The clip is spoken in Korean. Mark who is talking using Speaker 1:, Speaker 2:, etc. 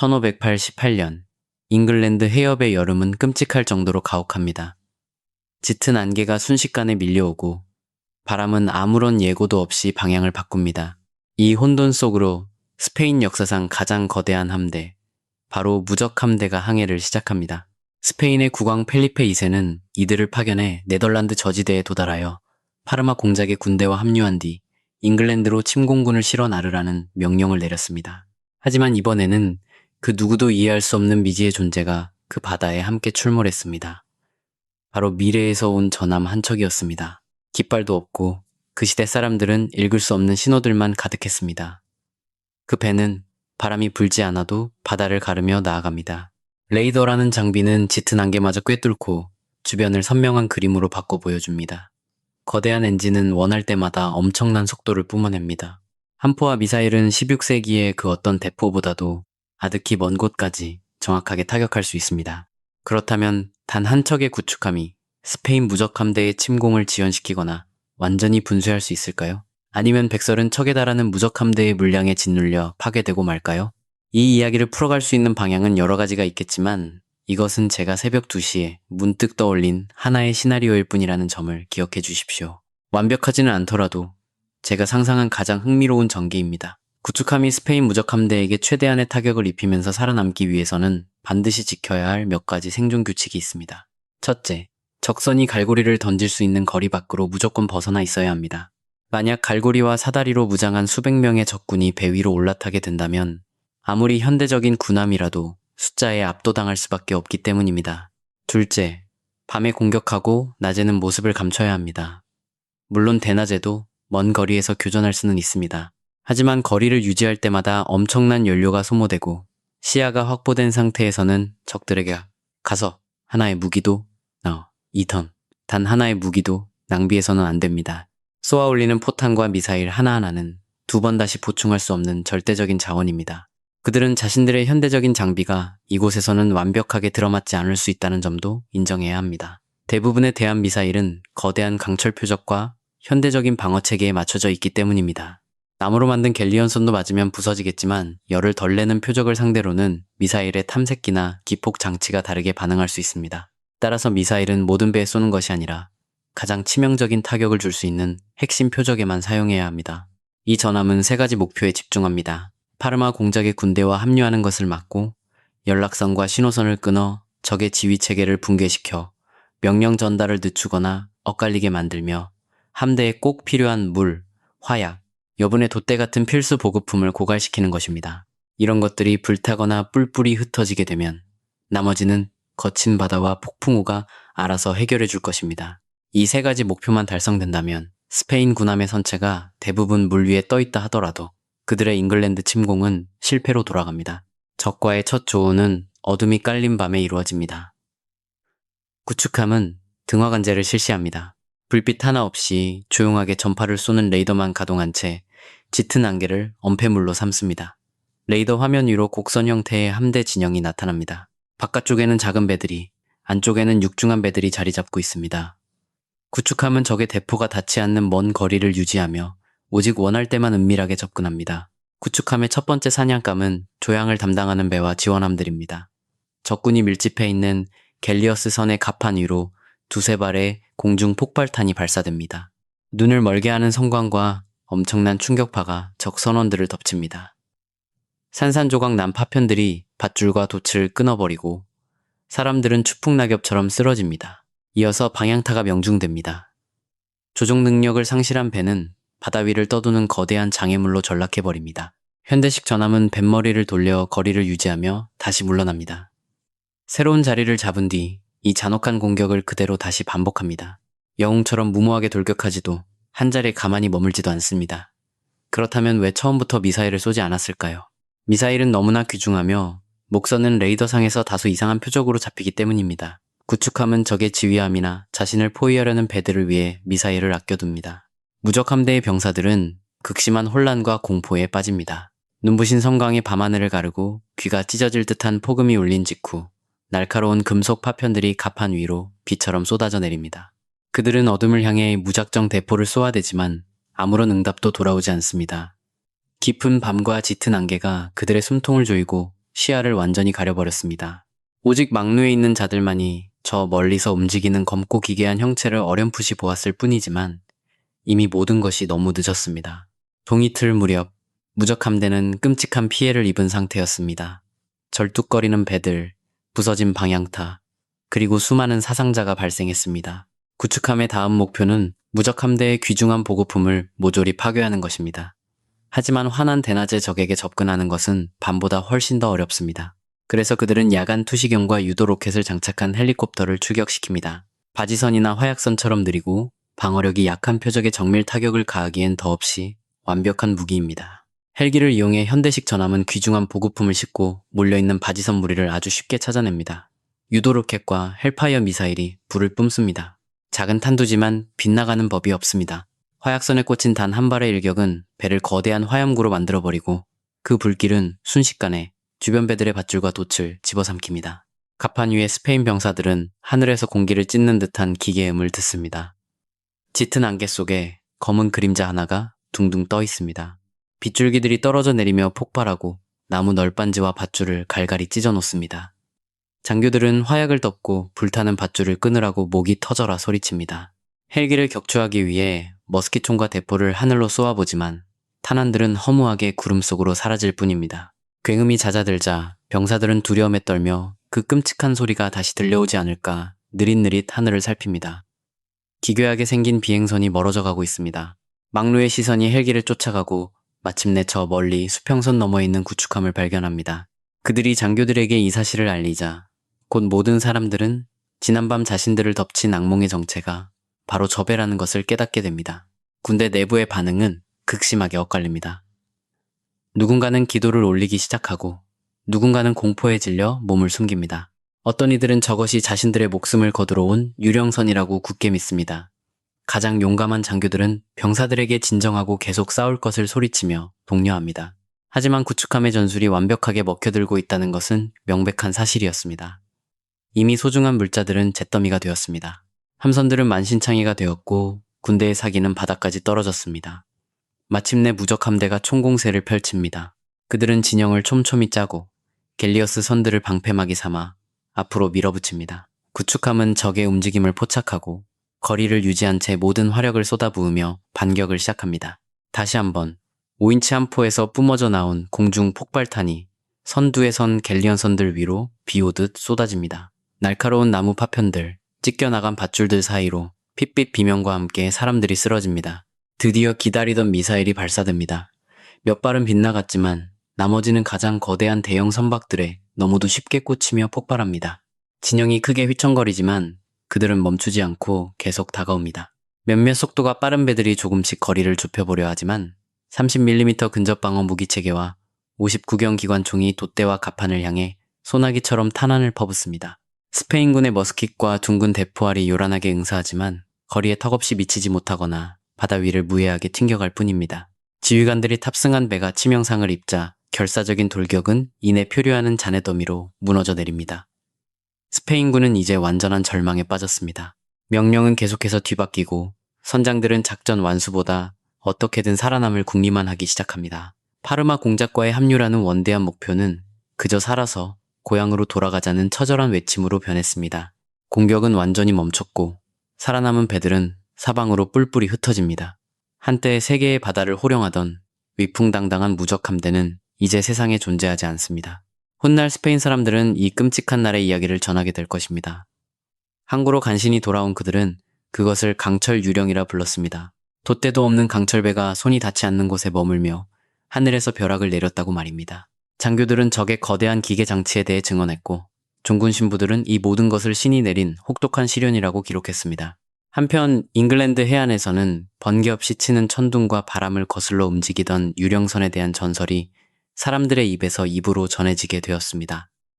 Speaker 1: 1588년 잉글랜드 해협의 여름은 끔찍할 정도로 가혹합니다. 짙은 안개가 순식간에 밀려오고 바람은 아무런 예고도 없이 방향을 바꿉니다. 이 혼돈 속으로 스페인 역사상 가장 거대한 함대, 바로 무적 함대가 항해를 시작합니다. 스페인의 국왕 펠리페 2세는 이들을 파견해 네덜란드 저지대에 도달하여 파르마 공작의 군대와 합류한 뒤 잉글랜드로 침공군을 실어 나르라는 명령을 내렸습니다. 하지만 이번에는 그 누구도 이해할 수 없는 미지의 존재가 그 바다에 함께 출몰했습니다. 바로 미래에서 온 전함 한 척이었습니다. 깃발도 없고 그 시대 사람들은 읽을 수 없는 신호들만 가득했습니다. 그 배는 바람이 불지 않아도 바다를 가르며 나아갑니다. 레이더라는 장비는 짙은 안개마저 꿰뚫고 주변을 선명한 그림으로 바꿔 보여줍니다. 거대한 엔진은 원할 때마다 엄청난 속도를 뿜어냅니다. 함포와 미사일은 16세기의 그 어떤 대포보다도 아득히 먼 곳까지 정확하게 타격할 수 있습니다. 그렇다면 단 한 척의 구축함이 스페인 무적 함대의 침공을 지연시키거나 완전히 분쇄할 수 있을까요? 아니면 백설은 척에 달하는 무적 함대의 물량에 짓눌려 파괴되고 말까요? 이 이야기를 풀어갈 수 있는 방향은 여러 가지가 있겠지만 이것은 제가 새벽 2시에 문득 떠올린 하나의 시나리오일 뿐이라는 점을 기억해 주십시오. 완벽하지는 않더라도 제가 상상한 가장 흥미로운 전개입니다. 구축함이 스페인 무적 함대에게 최대한의 타격을 입히면서 살아남기 위해서는 반드시 지켜야 할 몇 가지 생존 규칙이 있습니다. 첫째, 적선이 갈고리를 던질 수 있는 거리 밖으로 무조건 벗어나 있어야 합니다. 만약 갈고리와 사다리로 무장한 수백 명의 적군이 배 위로 올라타게 된다면 아무리 현대적인 군함이라도 숫자에 압도당할 수밖에 없기 때문입니다. 둘째, 밤에 공격하고 낮에는 모습을 감춰야 합니다. 물론 대낮에도 먼 거리에서 교전할 수는 있습니다. 하지만 거리를 유지할 때마다 엄청난 연료가 소모되고 시야가 확보된 상태에서는 적들에게 가서 하나의 무기도 단 하나의 무기도 낭비해서는 안 됩니다. 쏘아 올리는 포탄과 미사일 하나하나는 두 번 다시 보충할 수 없는 절대적인 자원입니다. 그들은 자신들의 현대적인 장비가 이곳에서는 완벽하게 들어맞지 않을 수 있다는 점도 인정해야 합니다. 대부분의 대함 미사일은 거대한 강철 표적과 현대적인 방어 체계에 맞춰져 있기 때문입니다. 나무로 만든 갤리언선도 맞으면 부서지겠지만 열을 덜 내는 표적을 상대로는 미사일의 탐색기나 기폭 장치가 다르게 반응할 수 있습니다. 따라서 미사일은 모든 배에 쏘는 것이 아니라 가장 치명적인 타격을 줄 수 있는 핵심 표적에만 사용해야 합니다. 이 전함은 세 가지 목표에 집중합니다. 파르마 공작의 군대와 합류하는 것을 막고 연락선과 신호선을 끊어 적의 지휘체계를 붕괴시켜 명령 전달을 늦추거나 엇갈리게 만들며 함대에 꼭 필요한 물, 화약, 여분의 돛대 같은 필수 보급품을 고갈시키는 것입니다. 이런 것들이 불타거나 뿔뿔이 흩어지게 되면 나머지는 거친 바다와 폭풍우가 알아서 해결해 줄 것입니다. 이 세 가지 목표만 달성된다면 스페인 군함의 선체가 대부분 물 위에 떠있다 하더라도 그들의 잉글랜드 침공은 실패로 돌아갑니다. 적과의 첫 조우는 어둠이 깔린 밤에 이루어집니다. 구축함은 등화관제를 실시합니다. 불빛 하나 없이 조용하게 전파를 쏘는 레이더만 가동한 채 짙은 안개를 엄폐물로 삼습니다. 레이더 화면 위로 곡선 형태의 함대 진영이 나타납니다. 바깥쪽에는 작은 배들이, 안쪽에는 육중한 배들이 자리 잡고 있습니다. 구축함은 적의 대포가 닿지 않는 먼 거리를 유지하며 오직 원할 때만 은밀하게 접근합니다. 구축함의 첫 번째 사냥감은 조향을 담당하는 배와 지원함들입니다. 적군이 밀집해 있는 갤리어스 선의 갑판 위로 두세 발의 공중 폭발탄이 발사됩니다. 눈을 멀게 하는 성광과 엄청난 충격파가 적 선원들을 덮칩니다. 산산조각 난 파편들이 밧줄과 돛을 끊어버리고 사람들은 추풍낙엽처럼 쓰러집니다. 이어서 방향타가 명중됩니다. 조종 능력을 상실한 배는 바다 위를 떠도는 거대한 장애물로 전락해버립니다. 현대식 전함은 뱃머리를 돌려 거리를 유지하며 다시 물러납니다. 새로운 자리를 잡은 뒤 이 잔혹한 공격을 그대로 다시 반복합니다. 영웅처럼 무모하게 돌격하지도 한자리에 가만히 머물지도 않습니다. 그렇다면 왜 처음부터 미사일을 쏘지 않았을까요? 미사일은 너무나 귀중하며 목선은 레이더상에서 다소 이상한 표적으로 잡히기 때문입니다. 구축함은 적의 지휘함이나 자신을 포위하려는 배들을 위해 미사일을 아껴둡니다. 무적 함대의 병사들은 극심한 혼란과 공포에 빠집니다. 눈부신 성광이 밤하늘을 가르고 귀가 찢어질 듯한 폭음이 울린 직후 날카로운 금속 파편들이 갑판 위로 비처럼 쏟아져 내립니다. 그들은 어둠을 향해 무작정 대포를 쏘아대지만 아무런 응답도 돌아오지 않습니다. 깊은 밤과 짙은 안개가 그들의 숨통을 조이고 시야를 완전히 가려버렸습니다. 오직 막루에 있는 자들만이 저 멀리서 움직이는 검고 기괴한 형체를 어렴풋이 보았을 뿐이지만 이미 모든 것이 너무 늦었습니다. 동이틀 무렵 무적 함대는 끔찍한 피해를 입은 상태였습니다. 절뚝거리는 배들, 부서진 방향타, 그리고 수많은 사상자가 발생했습니다. 구축함의 다음 목표는 무적 함대의 귀중한 보급품을 모조리 파괴하는 것입니다. 하지만 환한 대낮에 적에게 접근하는 것은 밤보다 훨씬 더 어렵습니다. 그래서 그들은 야간 투시경과 유도 로켓을 장착한 헬리콥터를 추격시킵니다. 바지선이나 화약선처럼 느리고 방어력이 약한 표적에 정밀 타격을 가하기엔 더없이 완벽한 무기입니다. 헬기를 이용해 현대식 전함은 귀중한 보급품을 싣고 몰려있는 바지선 무리를 아주 쉽게 찾아냅니다. 유도 로켓과 헬파이어 미사일이 불을 뿜습니다. 작은 탄두지만 빗나가는 법이 없습니다. 화약선에 꽂힌 단 한 발의 일격은 배를 거대한 화염구로 만들어버리고 그 불길은 순식간에 주변 배들의 밧줄과 돛을 집어삼킵니다. 갑판 위의 스페인 병사들은 하늘에서 공기를 찢는 듯한 기계음을 듣습니다. 짙은 안개 속에 검은 그림자 하나가 둥둥 떠 있습니다. 빗줄기들이 떨어져 내리며 폭발하고 나무 널빤지와 밧줄을 갈갈이 찢어 놓습니다. 장교들은 화약을 덮고 불타는 밧줄을 끊으라고 목이 터져라 소리칩니다. 헬기를 격추하기 위해 머스킷총과 대포를 하늘로 쏘아보지만 탄환들은 허무하게 구름 속으로 사라질 뿐입니다. 굉음이 잦아들자 병사들은 두려움에 떨며 그 끔찍한 소리가 다시 들려오지 않을까 느릿느릿 하늘을 살핍니다. 기괴하게 생긴 비행선이 멀어져 가고 있습니다. 막루의 시선이 헬기를 쫓아가고 마침내 저 멀리 수평선 너머에 있는 구축함을 발견합니다. 그들이 장교들에게 이 사실을 알리자 곧 모든 사람들은 지난밤 자신들을 덮친 악몽의 정체가 바로 저 배라는 것을 깨닫게 됩니다. 군대 내부의 반응은 극심하게 엇갈립니다. 누군가는 기도를 올리기 시작하고 누군가는 공포에 질려 몸을 숨깁니다. 어떤 이들은 저것이 자신들의 목숨을 거두러 온 유령선이라고 굳게 믿습니다. 가장 용감한 장교들은 병사들에게 진정하고 계속 싸울 것을 소리치며 독려합니다. 하지만 구축함의 전술이 완벽하게 먹혀들고 있다는 것은 명백한 사실이었습니다. 이미 소중한 물자들은 잿더미가 되었습니다. 함선들은 만신창이가 되었고 군대의 사기는 바닥까지 떨어졌습니다. 마침내 무적 함대가 총공세를 펼칩니다. 그들은 진영을 촘촘히 짜고 갤리어스 선들을 방패막이 삼아 앞으로 밀어붙입니다. 구축함은 적의 움직임을 포착하고 거리를 유지한 채 모든 화력을 쏟아부으며 반격을 시작합니다. 다시 한번 5인치 한 포에서 뿜어져 나온 공중 폭발탄이 선두에 선 갤리언 선들 위로 비오듯 쏟아집니다. 날카로운 나무 파편들, 찢겨나간 밧줄들 사이로 핏빛 비명과 함께 사람들이 쓰러집니다. 드디어 기다리던 미사일이 발사됩니다. 몇 발은 빗나갔지만 나머지는 가장 거대한 대형 선박들에 너무도 쉽게 꽂히며 폭발합니다. 진영이 크게 휘청거리지만 그들은 멈추지 않고 계속 다가옵니다. 몇몇 속도가 빠른 배들이 조금씩 거리를 좁혀보려 하지만 30mm 근접 방어 무기체계와 59경 기관총이 돛대와 갑판을 향해 소나기처럼 탄환을 퍼붓습니다. 스페인군의 머스킷과 둥근 대포알이 요란하게 응사하지만 거리에 턱없이 미치지 못하거나 바다 위를 무해하게 튕겨갈 뿐입니다. 지휘관들이 탑승한 배가 치명상을 입자 결사적인 돌격은 이내 표류하는 잔해더미로 무너져 내립니다. 스페인군은 이제 완전한 절망에 빠졌습니다. 명령은 계속해서 뒤바뀌고 선장들은 작전 완수보다 어떻게든 살아남을 궁리만 하기 시작합니다. 파르마 공작과의 합류라는 원대한 목표는 그저 살아서 고향으로 돌아가자는 처절한 외침으로 변했습니다. 공격은 완전히 멈췄고 살아남은 배들은 사방으로 뿔뿔이 흩어집니다. 한때 세계의 바다를 호령하던 위풍당당한 무적 함대는 이제 세상에 존재하지 않습니다. 훗날 스페인 사람들은 이 끔찍한 날의 이야기를 전하게 될 것입니다. 항구로 간신히 돌아온 그들은 그것을 강철 유령이라 불렀습니다. 돛대도 없는 강철배가 손이 닿지 않는 곳에 머물며 하늘에서 벼락을 내렸다고 말입니다. 장교들은 적의 거대한 기계 장치에 대해 증언했고 종군 신부들은 이 모든 것을 신이 내린 혹독한 시련이라고 기록했습니다. 한편 잉글랜드 해안에서는 번개 없이 치는 천둥과 바람을 거슬러 움직이던 유령선에 대한 전설이 사람들의 입에서 입으로 전해지게 되었습니다.